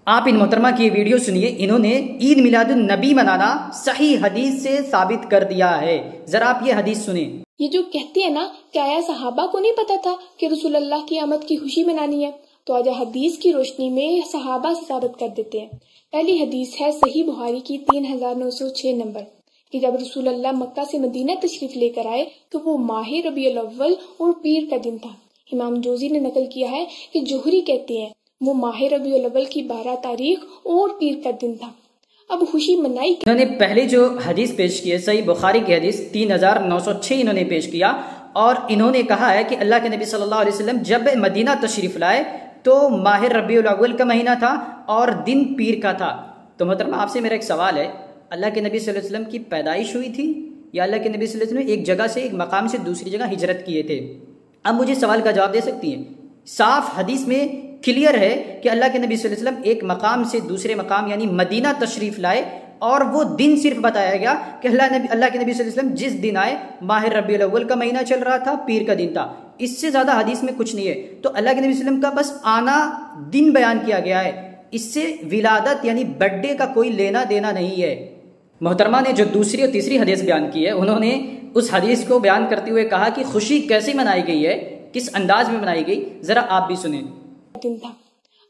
آپ ان محترمہ کی ویڈیو سنیے، انہوں نے عید میلاد النبی منانا صحیح حدیث سے ثابت کر دیا ہے۔ ذرا آپ یہ حدیث سنیں۔ یہ جو کہتے ہیں نا کہ آیا صحابہ کو نہیں پتا تھا کہ رسول اللہ کی آمد کی خوشی منانی ہے، تو آج حدیث کی روشنی میں صحابہ سے ثابت کر دیتے ہیں۔ پہلی حدیث ہے صحیح بخاری کی 3906 نمبر کہ جب رسول اللہ مکہ سے مدینہ تشریف لے کر آئے تو وہ ماہ ربیع الاول اور پیر کا دن تھا۔ امام جوزی نے نقل کیا ہے کہ جوہری کہتے ہیں وہ ماہ ربیع الاول کی 12 تاریخ اور پیر کا دن تھا۔ اب خوشی منائی۔ انہوں نے پہلے جو حدیث پیش کی ہے صحیح بخاری کی حدیث 3906 انہوں نے پیش کیا، اور انہوں نے کہا ہے کہ اللہ کے نبی صلی اللہ علیہ وسلم جب مدینہ تشریف لائے تو ماہ ربیع الاول کا مہینہ تھا اور دن پیر کا تھا۔ تو محترمہ آپ سے میرا ایک سوال ہے، اللہ کے نبی صلی اللہ علیہ وسلم کی پیدائش ہوئی تھی یا اللہ کے نبی صلی اللہ علیہ وسلم ایک جگہ سے ایک مقام سے دوسری جگہ ہجرت کیے تھے؟ اب مجھے سوال کا جواب دے سکتی ہیں؟ صاف حدیث میں کلیئر ہے کہ اللہ کے نبی صلی اللہ علیہ وسلم ایک مقام سے دوسرے مقام یعنی مدینہ تشریف لائے، اور وہ دن صرف بتایا گیا کہ اللہ کے نبی صلی اللہ علیہ وسلم جس دن آئے ماہ ربیع الاول کا مہینہ چل رہا تھا، پیر کا دن تھا۔ اس سے زیادہ حدیث میں کچھ نہیں ہے۔ تو اللہ کے نبی صلی اللہ علیہ وسلم کا بس آنا دن بیان کیا گیا ہے، اس سے ولادت یعنی برتھ ڈے کا کوئی لینا دینا نہیں ہے۔ محترمہ نے جو دوسری اور تیسری حدیث بیان کی ہے، انہوں نے اس حدیث کو بیان کرتے ہوئے کہا کہ خوشی کیسے منائی گئی ہے، کس انداز میں منائی گئی، ذرا آپ بھی سنیں۔ دن تھا۔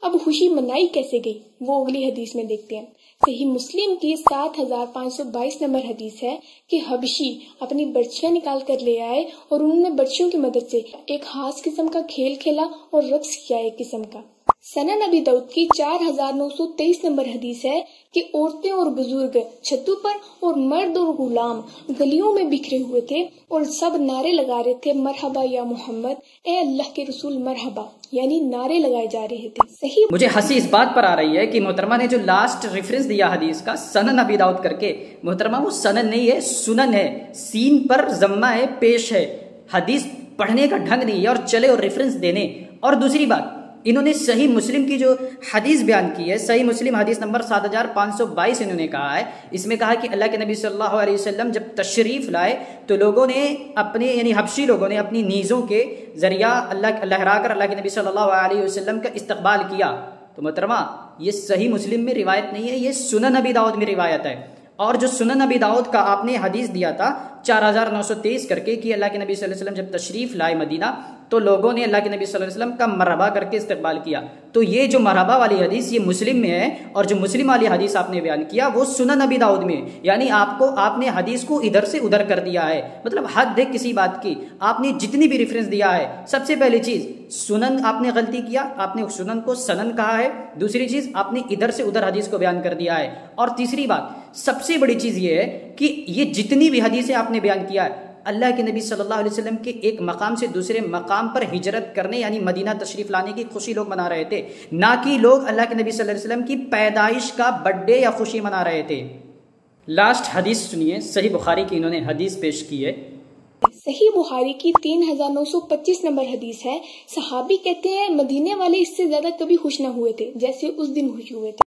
اب خوشی منائی کیسے گئی وہ اگلی حدیث میں دیکھتے ہیں۔ صحیح مسلم کی 7522 نمبر حدیث ہے کہ حبشی اپنی برچیاں نکال کر لے آئے اور انہوں نے برچیوں کی مدد سے ایک خاص قسم کا کھیل کھیلا اور رقص کیا ایک قسم کا۔ سنن ابی داؤد کی 4923 نمبر حدیث ہے کہ عورتیں اور بزرگ چھتوں پر اور مرد اور غلام گلیوں میں بکھرے ہوئے تھے اور سب نعرے لگا رہے تھے، مرحبا یا محمد، اے اللہ کے رسول مرحبا، یعنی نعرے لگائے جا رہے تھے۔ صحیح مجھے ہنسی اس بات پر آ رہی ہے کہ محترمہ نے جو لاسٹ ریفرنس دیا حدیث کا سنن ابی داؤد کر کے، محترمہ وہ سنن نہیں ہے، سنن ہے، سین پر ضمہ ہے، پیش ہے۔ حدیث پڑھنے کا ڈھنگ نہیں ہے اور چلے اور ریفرنس دینے۔ اور دوسری بات، انہوں نے صحیح مسلم کی جو حدیث بیان کی ہے، صحیح مسلم حدیث نمبر 7522 انہوں نے کہا ہے، اس میں کہا کہ اللہ کے نبی صلی اللہ علیہ وسلم جب تشریف لائے تو لوگوں نے اپنے یعنی حبشی لوگوں نے اپنی نیزوں کے ذریعہ اللہ لہرا کر اللہ کے نبی صلی اللہ علیہ وسلم کا استقبال کیا۔ تو محترمہ یہ صحیح مسلم میں روایت نہیں ہے، یہ سنن ابی داؤد میں روایت ہے۔ اور جو سنن ابی داؤد کا آپ نے حدیث دیا تھا 4923 کر کے کہ اللہ کے نبی صلی اللہ علیہ وسلم جب تشریف لائے مدینہ تو لوگوں نے اللہ کے نبی صلی اللہ علیہ وسلم کا مرحبا کر کے استقبال کیا، تو یہ جو مرحبا والی حدیث یہ مسلم میں ہے، اور جو مسلم والی حدیث آپ نے بیان کیا وہ سنن ابی داؤد میں ہے۔ یعنی آپ نے حدیث کو ادھر سے ادھر کر دیا ہے، مطلب حد ہے کسی بات کی۔ آپ نے جتنی بھی ریفرنس دیا ہے، سب سے پہلی چیز سنن آپ نے غلطی کیا، آپ نے سنن کو سنن کہا ہے۔ دوسری چیز آپ نے ادھر سے ادھر حدیث کو بیان کر دیا ہے۔ اور تیسری بات سب سے بڑی چیز یہ ہے کہ یہ جتنی بھی حدیثیں آپ نے بیان کیا ہے، اللہ کے نبی صلی اللہ علیہ وسلم کے ایک مقام سے دوسرے مقام پر ہجرت کرنے یعنی مدینہ تشریف لانے کی خوشی لوگ منا رہے تھے، نہ کہ لوگ اللہ کے نبی صلی اللہ علیہ وسلم کی پیدائش کا برتھ ڈے یا خوشی منا رہے تھے۔ لاسٹ حدیث سنیے، صحیح بخاری کی انہوں نے حدیث پیش کی ہے۔ صحیح بخاری کی 3925 نمبر حدیث ہے، صحابی کہتے ہیں مدینے والے اس سے زیادہ کبھی خوش نہ ہوئے تھے جیسے اس دن خوش ہوئے تھے۔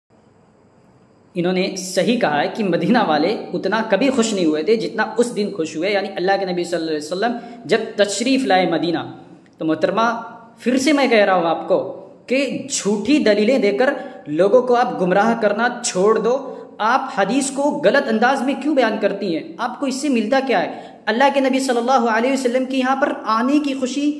انہوں نے صحیح کہا ہے کہ مدینہ والے اتنا کبھی خوش نہیں ہوئے تھے جتنا اس دن خوش ہوئے، یعنی اللہ کے نبی صلی اللہ علیہ وسلم جب تشریف لائے مدینہ۔ تو محترمہ پھر سے میں کہہ رہا ہوں آپ کو کہ جھوٹی دلیلیں دے کر لوگوں کو آپ گمراہ کرنا چھوڑ دو۔ آپ حدیث کو غلط انداز میں کیوں بیان کرتی ہیں؟ آپ کو اس سے ملتا کیا ہے؟ اللہ کے نبی صلی اللہ علیہ وسلم کی یہاں پر آنے کی خوشی،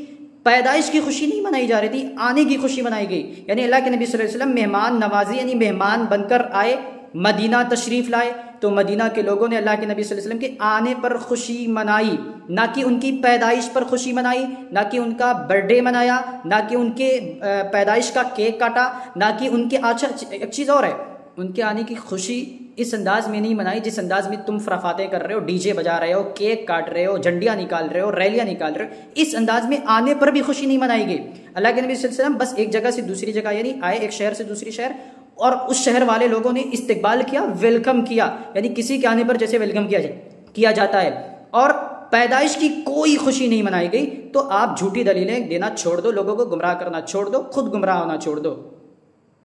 پیدائش کی خوشی نہیں منائی جا رہی تھی، آنے کی خوشی منائی گئی۔ یعنی اللہ کے نبی صلی اللہ علیہ وسلم مہمان نوازی یعنی مہمان بن کر آئے، مدینہ تشریف لائے، تو مدینہ کے لوگوں نے اللہ کے نبی صلی اللہ علیہ وسلم کے آنے پر خوشی منائی، نہ کہ ان کی پیدائش پر خوشی منائی، نہ کہ ان کا برتھ ڈے منایا، نہ کہ ان کے پیدائش کا کیک کاٹا، نہ کہ ان کے اچھا ایک چیز اور ہے، ان کے آنے کی خوشی اس انداز میں نہیں منائی جس انداز میں تم فرافاتیں کر رہے ہو، ڈی جے بجا رہے ہو، کیک کاٹ رہے ہو، جھنڈیاں نکال رہے ہو، ریلیاں نکال رہے ہو، اس انداز میں آنے پر بھی خوشی نہیں منائی گئی۔ اللہ کے نبی صلی اللہ علیہ وسلم بس ایک جگہ سے دوسری جگہ یعنی آئے، ایک شہر سے دوسری شہر، اور اس شہر والے لوگوں نے استقبال کیا، ویلکم کیا، یعنی کسی کے آنے پر جیسے ویلکم کیا جاتا ہے، اور پیدائش کی کوئی خوشی نہیں منائی گئی۔ تو آپ جھوٹی دلیلیں دینا چھوڑ دو، لوگوں کو گمراہ کرنا چھوڑ دو، خود گمراہ ہونا چھوڑ دو۔